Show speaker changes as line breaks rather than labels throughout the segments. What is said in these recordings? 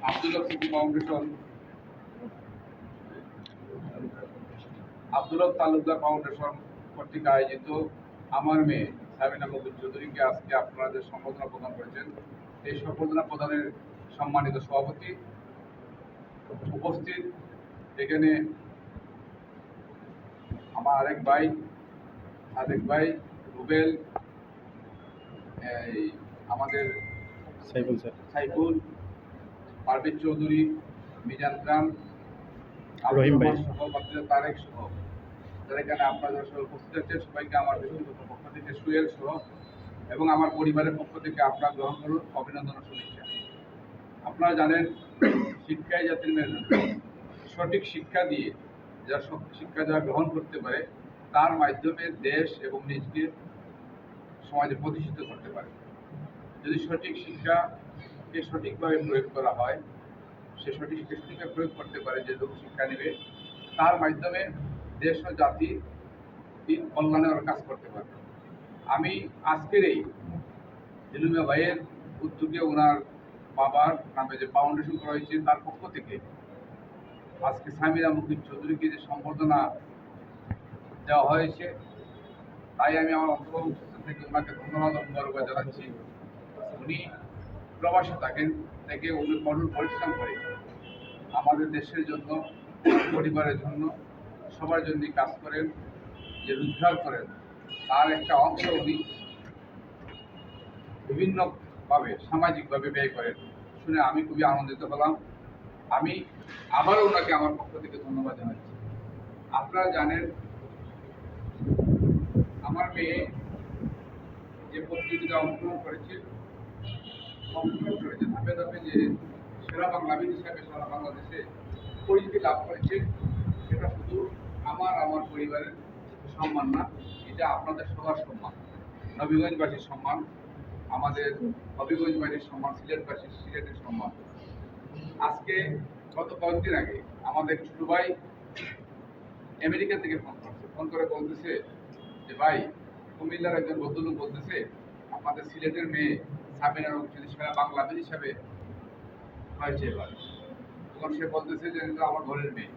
আব্দুল হক city foundation, Abdul হক Talukdar foundation কর্তৃক আয়োজিত আমার মেয়ে সাবিনা মুকুল চৌধুরীকে আজকে আপনারা যে সম্বর্ধনা প্রদান করেছেন, এই সম্বর্ধনা প্রদানের সম্মানিত সভাপতি উপস্থিত, এখানে আমার আরেক ভাই রুবেল, আমাদের সাইফুল, পারভেজ চৌধুরী, মিজান খান,
রহিম ভাই
সহ তারেক সহ যারা এখানে আপনাদের সহ উপস্থিত আছেন, সবাইকে আমার ব্যক্তিগত পক্ষ থেকে সুয়েল সহ এবং আমার পরিবারের পক্ষ থেকে আপনার গ্রহণ করুন অভিনন্দন ও শুভেচ্ছা। আপনারা জানেন, শিক্ষাই জাতির মেরুদণ্ড। সঠিক শিক্ষা দিয়ে শিক্ষা যারা গ্রহণ করতে পারে, তার মাধ্যমে দেশ এবং নিজকে সমাজে প্রতিষ্ঠিত করতে পারে। যদি সঠিক শিক্ষাকে সঠিকভাবে প্রয়োগ করা হয়, সে সঠিকভাবে প্রয়োগ করতে পারে, যে লোক শিক্ষা নেবে তার মাধ্যমে দেশ ও জাতি কল্যাণে কাজ করতে পারবে। আমি আজকের এই জুলুমিয়া ভাইয়ের উদ্যোগে ওনার বাবার নামে যে ফাউন্ডেশন করা হয়েছে, তার পক্ষ থেকে আজকে সামিনা মুকুল চৌধুরীকে যে সম্বর্ধনা দেওয়া হয়েছে, তাই আমি আমার অন্তর্ভুক্ত থেকে ওনাকে ধন্যবাদ ও মুবারকবাদ জানাচ্ছি। উনি প্রবাসে থাকেন থেকে উনি কঠোর পরিশ্রম করে আমাদের দেশের জন্য, পরিবারের জন্য, সবার জন্য কাজ করেন, যে রোজগার করেন তার একটা অংশ উনি বিভিন্নভাবে সামাজিকভাবে ব্যয় করেন। শুনে আমি খুবই আনন্দিত হলাম। আমি আবারও ওনাকে আমার পক্ষ থেকে ধন্যবাদ জানাচ্ছি। আপনারা জানেন, আমার মেয়ে যে প্রতিযোগিতায় অংশগ্রহণ করেছে ধাপে ধাপে যে সেরা বাংলাবিদ হিসাবে সারা বাংলাদেশে পরিচিতি লাভ করেছে, সেটা শুধু আমার পরিবারের সম্মান না, এটা আপনাদের সবার সম্মান, নবীগঞ্জবাসীর সম্মান, আমাদের হবিগঞ্জবাসীর সম্মান, সিলেটের সম্মান। আজকে গত কয়েকদিন আগে আমাদের ছোট ভাই আমেরিকা থেকে ফোন করে বলতেছে যে, ভাই, কুমিল্লার একজন ভদ্রলোক বলতেছে আমাদের সিলেটের মেয়ে সাবিনা মুকুল সেরা বাংলাদেশ হিসাবে হয়েছে এবার। তখন সে বলতেছে যে আমার ঘরের মেয়ে।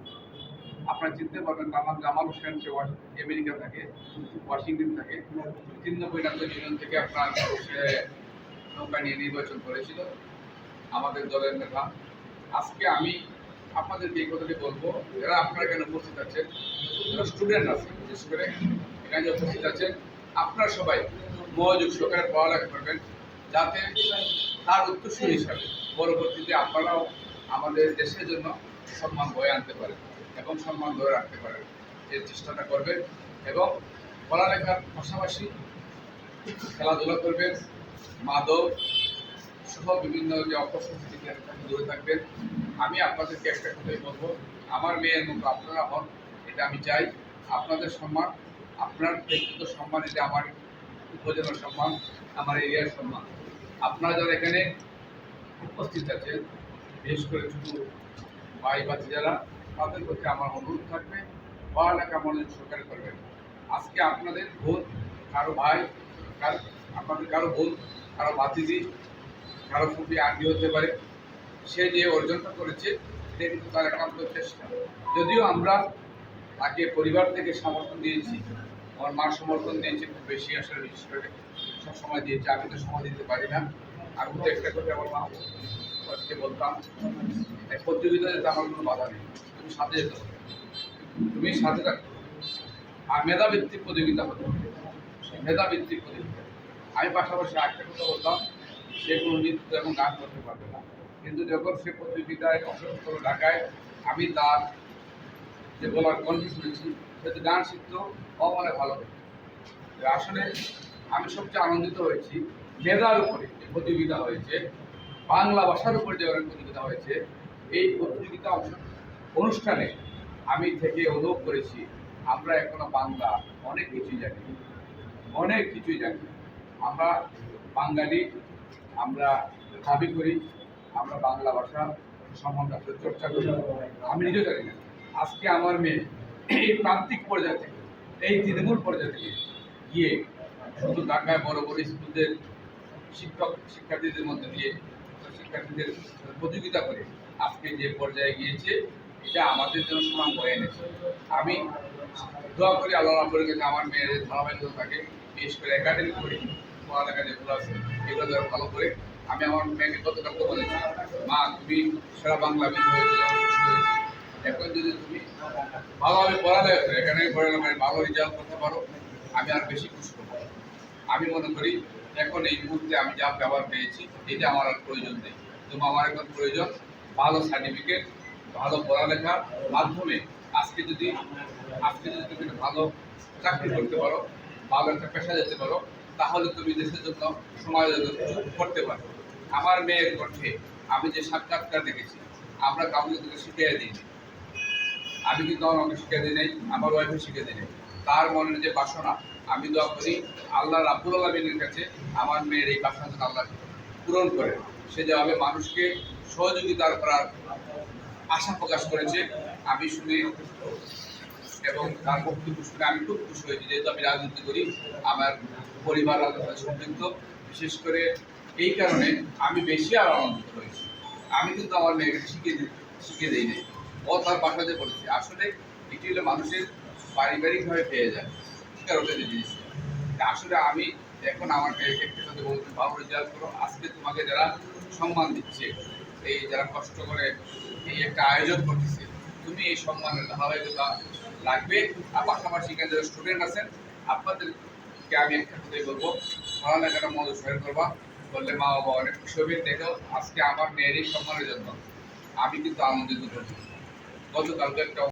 আপনারা চিনতে পারবেন, তার নাম জামাল হোসেন, সে আমেরিকা থাকে, ওয়াশিংটন থাকে। 93 ইউনিয়ন থেকে আপনার সে নৌকা নিয়ে নির্বাচন করেছিল আমাদের দলের নেতা। আজকে আমি আপনাদেরকে এই কথাটি বলবো, যারা আপনারা এখানে উপস্থিত আছেন, যারা স্টুডেন্ট আছে, বিশেষ করে এখানে যে উপস্থিত আছেন, আপনারা সবাই মনোযোগ সহকারে পড়ালেখা করবেন, যাতে তার উত্তরসূরি হিসাবে পরবর্তীতে আপনারাও আমাদের দেশের জন্য সম্মান বয়ে আনতে পারেন এবং সম্মান ধরে রাখতে পারেন, এই চেষ্টাটা করবেন। এবং পড়ালেখার পাশাপাশি খেলাধুলা করবেন, মাদক সহ বিভিন্ন যে অপসংস্কৃতি দূরে থাকবেন। আমি আপনাদেরকে একটা কথাই বলবো, আমার মেয়ের মতো আপনারা হন, এটা আমি চাই। আপনাদের সম্মান, আপনার ব্যক্তিগত সম্মান, এটা আমার উপজেলার সম্মান, আমার এরিয়ার সম্মান। আপনারা যারা এখানে উপস্থিত আছেন, বিশেষ করে ছোট ভাই যারা, তাদের প্রতি আমার অনুরোধ থাকবে, পড়ালেখা মনোযোগ সহকারে করবেন। আজকে আপনাদের ভুল, কারো ভাই, আপনাদের কারো ভুল, কারো ভাতিজি, কারো খুবই আগে হতে পারে, সে যে অর্জনটা করেছে এটা কিন্তু তার একান্ত চেষ্টা। যদিও আমরা তাকে পরিবার থেকে সমর্থন দিয়েছি, আমার মা সমর্থন দিয়েছে খুব বেশি, আসলে বিশেষ করে সবসময় দিয়েছে, আমি তো সময় দিতে পারি না। আমি তো একটা কথা আমার মা বলতাম, এক প্রতিযোগিতা যেতে আমার কোনো বাধা নেই, তুমি সাথে যেতে হবে, তুমি সাথে থাকো। আর মেধাভিত্তিক প্রতিযোগিতা হতে হবে, মেধাভিত্তিক প্রতিযোগিতা। আমি পাশাপাশি একটা কথা বলতাম, সে কোনো নৃত্য এবং গান করতে পারবে না, কিন্তু যখন সে প্রতিযোগিতায় অংশগ্রহণ ঢাকায়, আমি তার যে বলার কণ্ঠ শুনেছি, সেটা গান শিখত অমনে ভালো হতো। আসলে আমি সবচেয়ে আনন্দিত হয়েছি মেধার উপরে যে প্রতিযোগিতা হয়েছে, বাংলা ভাষার উপরে যে প্রতিযোগিতা হয়েছে, এই প্রতিযোগিতা অনুষ্ঠানে আমি থেকে অনুভব করেছি আমরা এখনো বাংলা অনেক কিছুই জানি, অনেক কিছুই জানি। আমরা বাঙালি, আমরা দাবি করি আমরা বাংলা ভাষা সম্বন্ধে চর্চা করি, আমি নিজেও জানি না। আজকে আমার মেয়ে এই প্রান্তিক পর্যায় থেকে, এই তৃণমূল পর্যায় থেকে গিয়ে শুধু ঢাকায় বড় বড় স্কুলদের শিক্ষার্থীদের মধ্যে দিয়ে শিক্ষার্থীদের প্রতিযোগিতা করে আজকে যে পর্যায়ে গিয়েছে, এটা আমাদের জন্য সুনাম বয়ে এনেছে। আমি দোয়া করি আল্লাহ রাব্বুল কাছে আমার মেয়ের ধারাবাহিকতা থাকে, বিশেষ করে একাডেমিক পড়ালেখা যেগুলো আছে এগুলো যেন ভালো করে। আমি আমার মেয়েকে গতকালকে বলেছি, মা তুমি সারা বাংলা হয়েছে, এখন যদি তুমি ভালোভাবে পড়ালেখা করে একাডেমিক পড়ালেখায় ভালো রেজাল্ট করতে পারো, আমি আর বেশি খুশি হবো। আমি মনে করি এখন এই মুহূর্তে আমি যা ব্যবহার পেয়েছি এটা আমার আর প্রয়োজন নেই। তোমার আমার এখন প্রয়োজন ভালো সার্টিফিকেট, ভালো পড়ালেখার মাধ্যমে আজকে যদি তুমি একটা ভালো চাকরি করতে পারো, ভালো একটা পেশা যেতে পারো, তাহলে তুমি দেশের জন্য সমাজের জন্য কিছু করতে পারো। আমার মেয়ের কণ্ঠে আমি যে সাক্ষাৎকার দেখেছি, আমরা কাউকে কিন্তু শিখিয়ে দিইনি। আমি কিন্তু আমার আমাকে শিখিয়ে দিই নাই, আমার ওয়াইফে শিখিয়ে দিই নাই। তার মনের যে বাসনা, আমি দোয়া করি আল্লাহ রাব্বুল আলামিনের কাছে আমার মেয়ের এই বাসনা যেন আল্লাহ পূরণ করে। সে যেভাবে মানুষকে সহযোগিতার করার আশা প্রকাশ করেছে, আমি শুনে এবং তার বক্তব্য শুনে আমি খুব খুশি হয়েছি। যেহেতু আমি রাজনীতি করি, আমার পরিবার রাজনীতিতে সম্পৃক্ত, বিশেষ করে এই কারণে আমি বেশি আর আনন্দিত হয়েছি। আমি কিন্তু আমার মেয়েকে শিখিয়ে দিই নাই, ও তার বাসাতে পড়েছে। আসলে এটি হলো মানুষের পারিবারিকভাবে পেয়ে যায় শিকার হতে যে জিনিস। আসলে আমি এখন আমার মেয়েকে একটা কথা বলতে, ভালো রেজাল্ট করো। আজকে তোমাকে যারা সম্মান দিচ্ছে, এই যারা কষ্ট করে এই একটা আয়োজন করতেছে, তুমি এই সম্মানের ধারাবাহিকতা লাগবে। আর পাশাপাশি এখানে যারা স্টুডেন্ট আছেন, আপনাদেরকে আমি একটা কথাই বলবো, পড়ালেখাটা মনোযোগ করবা, বললে মা বাবা অনেক খুশি হবে। দেখো আজকে আমার মেয়ের এই সম্মানের জন্য আমি কিন্তু আনন্দিত হচ্ছি। গতকালকে একটা